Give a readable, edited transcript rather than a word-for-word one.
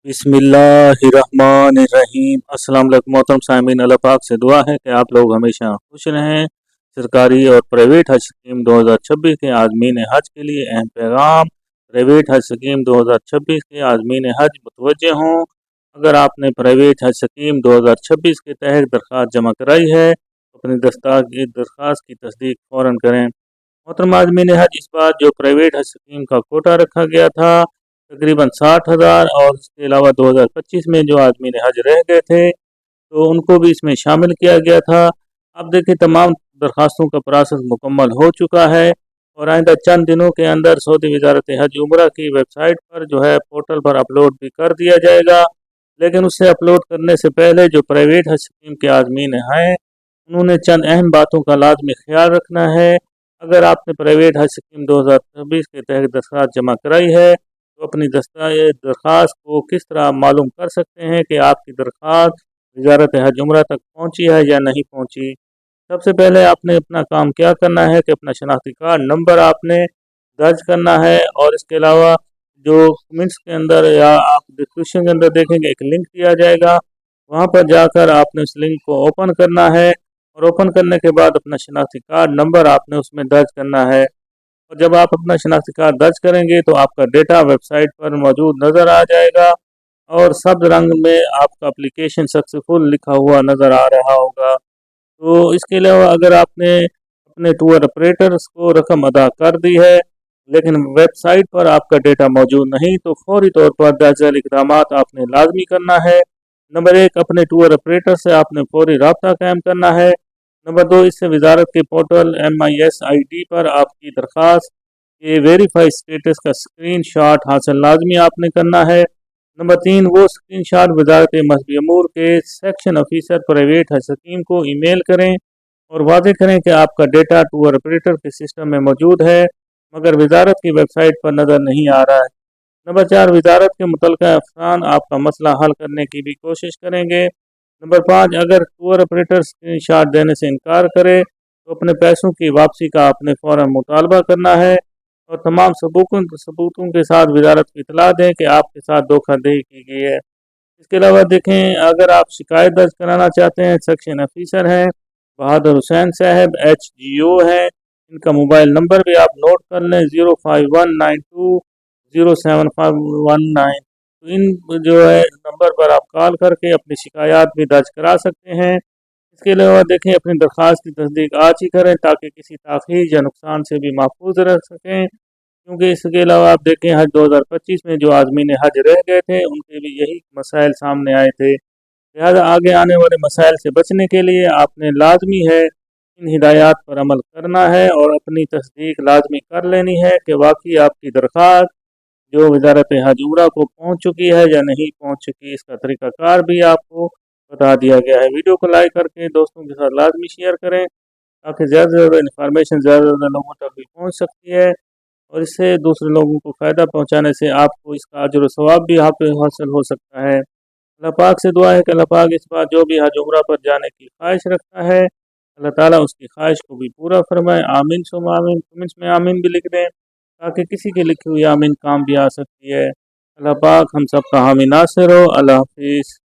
बिस्मिल्लाहिर्रहमानिर्रहीम। अस्सलाम वालेकुम मोहतरम सामीन, अल्लाह पाक से दुआ है कि आप लोग हमेशा खुश रहें। सरकारी और प्राइवेट हज स्कीम 2026 के आज़मीन हज के लिए अहम पैगाम। प्राइवेट हज स्कीम 2026 के आज़मीन हज मुतवज्जे हों। अगर आपने प्राइवेट हज स्कीम 2026 के तहत दरख्वास्त जमा कराई है तो अपनी दरख्वास्त की तस्दीक फ़ौरन करें। मोहतरम आज़मीन हज, इस बार जो प्राइवेट हज स्कीम का कोटा रखा गया था तकरीबन 60,000, और इसके अलावा 2025 में जो आज़मीन हज रह गए थे तो उनको भी इसमें शामिल किया गया था। अब देखिए, तमाम दरख्वास्तों का प्रोसेस मुकम्मल हो चुका है और आइंदा चंद दिनों के अंदर सऊदी वजारत हज उम्रा की वेबसाइट पर जो है पोर्टल पर अपलोड भी कर दिया जाएगा। लेकिन उससे अपलोड करने से पहले जो प्राइवेट हज स्कीम के आज़मीन हैं उन्होंने चंद अहम बातों का लाजमी ख्याल रखना है। अगर आपने प्राइवेट हज स्कीम 2026 के तहत दरख्वास्त जमा कराई है तो अपनी दरख्वास्त को किस तरह मालूम कर सकते हैं कि आपकी दरख्वास्त वजारत हज उम्रा तक पहुंची है या नहीं पहुंची। सबसे पहले आपने अपना काम क्या करना है कि अपना शनाख्ती कार्ड नंबर आपने दर्ज करना है, और इसके अलावा जो कमेंट्स के अंदर या आप डिस्क्रिप्शन के अंदर देखेंगे एक लिंक दिया जाएगा, वहां पर जाकर आपने उस लिंक को ओपन करना है और ओपन करने के बाद अपना शनाख्ती कार्ड नंबर आपने उसमें दर्ज करना है। और जब आप अपना शनाख्ती कार्ड दर्ज करेंगे तो आपका डेटा वेबसाइट पर मौजूद नज़र आ जाएगा और सब्ज रंग में आपका एप्लीकेशन सक्सेसफुल लिखा हुआ नज़र आ रहा होगा। तो इसके अलावा अगर आपने अपने टूर ऑपरेटर्स को रकम अदा कर दी है लेकिन वेबसाइट पर आपका डेटा मौजूद नहीं, तो फौरी तौर पर दर्ज झेल इक़दाम आपने लाजमी करना है। नंबर 1, अपने टूर ऑपरेटर से आपने फौरी रब्ता कायम करना है। नंबर 2, इससे वजारत के पोर्टल MIS ID पर आपकी दरख्वास्त के वेरीफाई स्टेटस का स्क्रीन शॉट हासिल लाजमी आपने करना है। नंबर 3, वो स्क्रीन शॉट वजारत मज़हबी अमूर के सेक्शन ऑफिसर प्राइवेट हज स्कीम को ईमेल करें और वाज़ेह करें कि आपका डेटा टूर ऑपरेटर के सिस्टम में मौजूद है मगर वजारत की वेबसाइट पर नज़र नहीं आ रहा है। नंबर 4, वजारत के मुतल्लिका अफसरान आपका मसला हल करने की भी कोशिश करेंगे। नंबर 5, अगर टूर ऑपरेटर स्क्रीन शॉट देने से इनकार करे तो अपने पैसों की वापसी का आपने फ़ौरन मुतालबा करना है और तमाम सबूतों के साथ वजारत को इतला दें कि आपके साथ धोखाधड़ी की गई है। इसके अलावा देखें, अगर आप शिकायत दर्ज कराना चाहते हैं, सेक्शन ऑफिसर हैं बहादुर हुसैन साहब HGO हैं, इनका मोबाइल नंबर भी आप नोट कर लें 0519207519। तो इन जो है नंबर पर आप कॉल करके अपनी शिकायत भी दर्ज करा सकते हैं। इसके अलावा देखें, अपनी दरख्वास्त की तस्दीक आज ही करें ताकि किसी ताख़ीर या नुकसान से भी महफूज रह सकें, क्योंकि इसके अलावा आप देखें हज 2025 में जो आज़मीन हज रह गए थे उनके भी यही मसाइल सामने आए थे। लिहाजा आगे आने वाले मसाइल से बचने के लिए आपने लाजमी है इन हिदायत पर अमल करना है और अपनी तस्दीक लाजमी कर लेनी है कि वाकई आपकी दरख्वास्त जो वजारत हज उम्रा को पहुँच चुकी है या नहीं पहुँच चुकी। इसका तरीक़ाकार भी आपको बता दिया गया है। वीडियो को लाइक करके दोस्तों के साथ लाजमी शेयर करें ताकि ज़्यादा से ज़्यादा इन्फॉर्मेशन ज़्यादा से ज़्यादा लोगों तक भी पहुँच सकती है और इससे दूसरे लोगों को फ़ायदा पहुँचाने से आपको इसका अजर व सवाब भी यहाँ पे हासिल हो सकता है। अल्लाह पाक से दुआ है कि अल्लाह पाक इस बार जो भी हज उम्रा पर जाने की ख्वाहिश रखता है अल्लाह ताला उसकी ख्वाहिश को भी पूरा फरमाए। आमीन सुम आमीन। कमेंट्स में आमीन भी लिख दें ताकि किसी की लिखी हुई आमीन काम भी आ सकती है। अल्लाह पाक हम सब का हामी नासिर हो। अल्लाह हाफिज़।